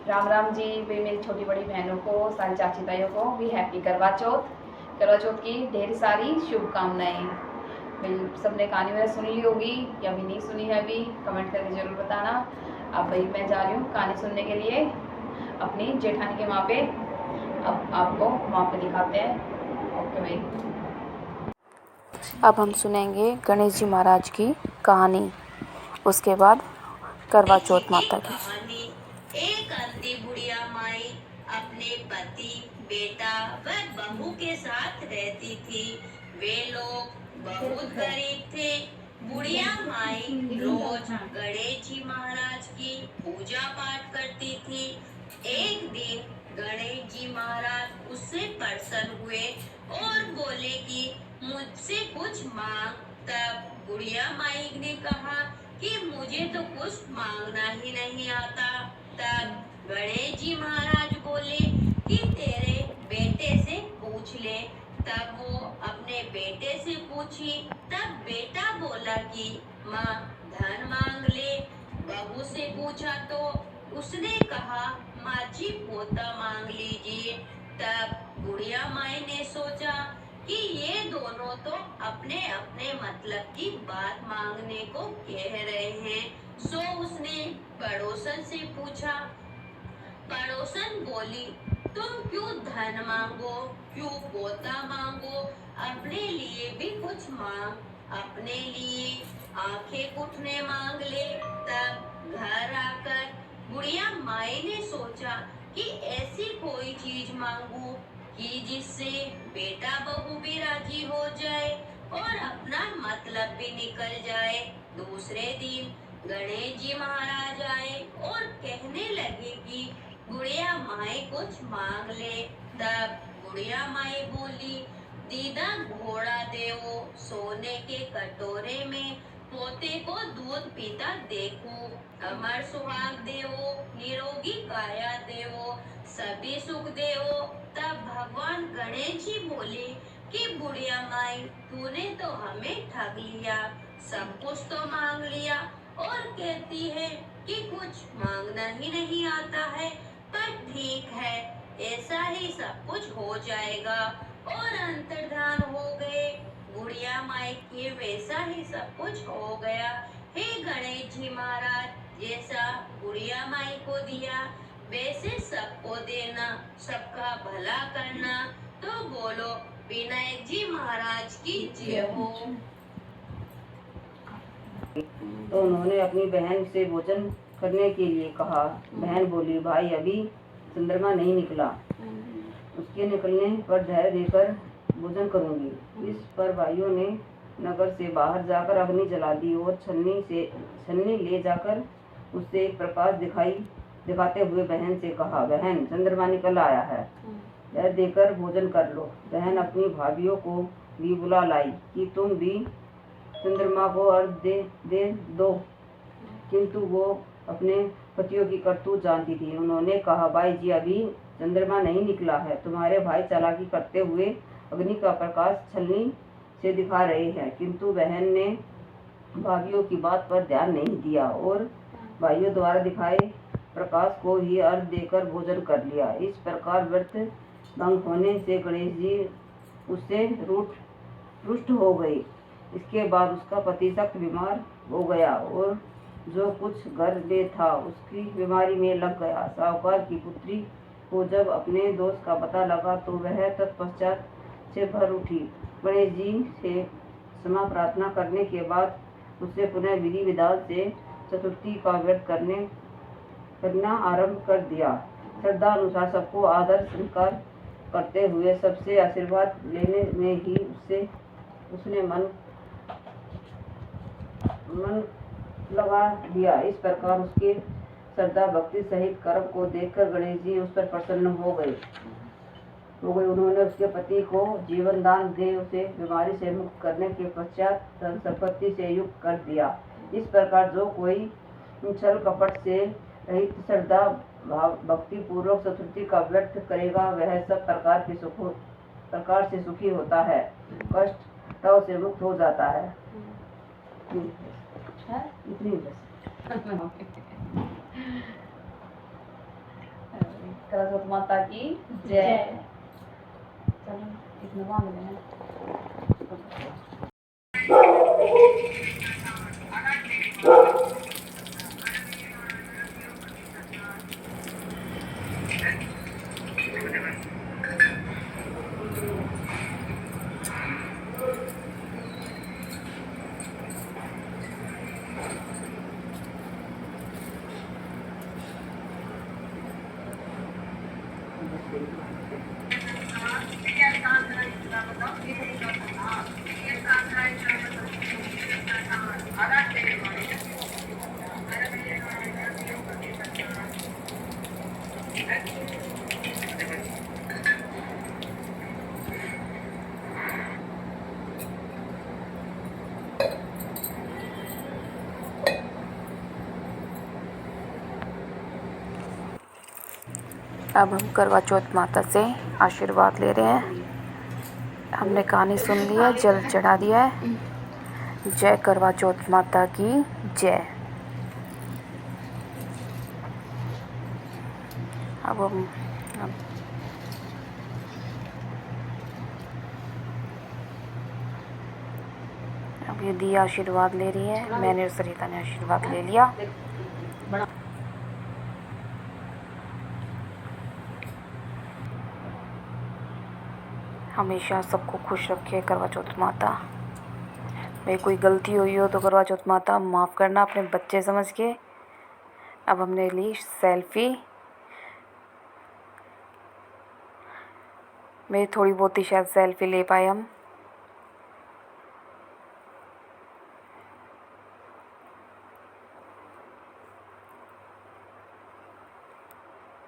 राम राम जी। वे मेरी छोटी बड़ी बहनों को, सारी चाची ताइयों को भी हैप्पी करवा चौथ। करवा चौथ की ढेर सारी शुभकामनाएं। भाई सबने कहानी वगैरह सुन ली होगी या अभी नहीं सुनी है, अभी कमेंट करके ज़रूर बताना। अब भाई मैं जा रही हूँ कहानी सुनने के लिए अपनी जेठानी के वहाँ पे। अब आपको वहाँ पे दिखाते हैं। ओके भाई। अब हम सुनेंगे गणेश जी महाराज की कहानी, उसके बाद करवा चौथ माता की। एक अंधी बुढ़िया माई अपने पति, बेटा व बहू के साथ रहती थी। वे लोग बहुत गरीब थे। बुढ़िया माई रोज गणेश जी महाराज की पूजा पाठ करती थी। एक दिन गणेश जी महाराज उससे प्रसन्न हुए और बोले कि मुझसे कुछ मांग। तब बुढ़िया माई ने कहा कि मुझे तो कुछ मांगना ही नहीं आता। तब गणेश जी महाराज बोले कि तेरे बेटे से पूछ ले। तब वो अपने बेटे से पूछी। तब बेटा बोला कि माँ धन मांग ले। बहू से पूछा तो उसने कहा माँ जी पोता मांग लीजिए। तब बुढ़िया माई ने सोचा कि ये दोनों तो अपने अपने मतलब की बात मांगने को कह रहे हैं। सो उसने पड़ोसन से पूछा। पड़ोसन बोली तुम क्यों धन मांगो, क्यों पोता मांगो, अपने लिए भी कुछ मांग। अपने लिए आंखें घुटने मांग ले। तब घर आकर बुढ़िया माई ने सोचा कि ऐसी कोई चीज मांगू कि जिससे बेटा बहू भी राजी हो जाए और अपना मतलब भी निकल जाए। दूसरे दिन गणेश जी महाराज आए और कहने लगे कि बुढ़िया माई कुछ मांग ले। तब बुढ़िया माई बोली दीदा घोड़ा देवो, सोने के कटोरे में पोते को दूध पीता देखूं। अमर सुहाग देवो, निरोगी काया देवो, सभी सुख देवो। तब भगवान गणेश जी बोले कि बुढ़िया माई तूने तो हमें ठग लिया, सब कुछ तो मांग लिया और कहती है कि कुछ मांगना ही नहीं आता है। पर ठीक है, ऐसा ही सब कुछ हो जाएगा। और अंतर्धान हो गए। बुढ़िया माई के वैसा ही सब कुछ हो गया। हे गणेश जी महाराज, जैसा बुढ़िया माई को दिया वैसे सबको देना, सबका भला करना। तो बोलो विनायक जी महाराज की जय हो। तो उन्होंने अपनी बहन से भोजन करने के लिए कहा। बहन बोली भाई अभी चंद्रमा नहीं निकला, उसके निकलने पर धैर्य देकर भोजन करूंगी। इस पर भाइयों ने नगर से बाहर जाकर अग्नि जला दी और छन्नी ले जाकर उससे एक प्रकाश दिखाते हुए बहन से कहा बहन चंद्रमा निकल आया है, धैर्य देकर भोजन कर लो। बहन अपनी भाभीियों को भी बुला लाई कि तुम भी चंद्रमा को अर्घ्य दे दो, किंतु वो अपने पतियों की करतूत जानती थी। उन्होंने कहा भाई जी अभी चंद्रमा नहीं निकला है, तुम्हारे भाई चालाकी करते हुए अग्नि का प्रकाश छलनी से दिखा रहे हैं। किंतु बहन ने भाइयों की बात पर ध्यान नहीं दिया और भाइयों द्वारा दिखाए प्रकाश को ही अर्घ देकर भोजन कर लिया। इस प्रकार व्रत भंग होने से गणेश जी उससे रुष्ट हो गए। इसके बाद उसका पति सख्त बीमार हो गया और जो कुछ घर में था उसकी बीमारी में लग गया। साहूकार की पुत्री को जब अपने दोस्त का पता लगा तो वह तत्पश्चात से भर उठी। गणेश जी से क्षमा प्रार्थना करने के बाद उससे पुनः विधि विधान से चतुर्थी का व्रत करना आरंभ कर दिया। श्रद्धा अनुसार सबको आदर स्वीकार करते हुए सबसे आशीर्वाद लेने में ही उसने मन लगा दिया। इस प्रकार उसके श्रद्धा भक्ति सहित कर्म को देखकर गणेश जी उस पर प्रसन्न हो गए। उन्होंने उसके पति को जीवन दान दे उसे बीमारी से मुक्त करने के पश्चात धन संपत्ति से युक्त कर दिया। इस प्रकार जो कोई छल कपट से रहित श्रद्धा भक्ति पूर्वक चतुर्थी का व्रत करेगा वह सब प्रकार से सुखी होता है, कष्ट से मुक्त हो जाता है। इतनी बस। करवा चौथ माता की जय। चलो इतना बांध लेना। अब हम करवा चौथ माता से आशीर्वाद ले रहे हैं। हमने कहानी सुन लिया, जल चढ़ा दिया है। जय करवा चौथ माता की जय। अब ये दिया आशीर्वाद ले रही है। मैंने और सरिता ने आशीर्वाद ले लिया। हमेशा सबको खुश रखे करवा चौथ माता। भाई कोई गलती हुई हो तो करवा चौथ माता माफ़ करना अपने बच्चे समझ के। अब हमने ली सेल्फी। मेरी थोड़ी बहुत ही शायद सेल्फी ले पाए हम।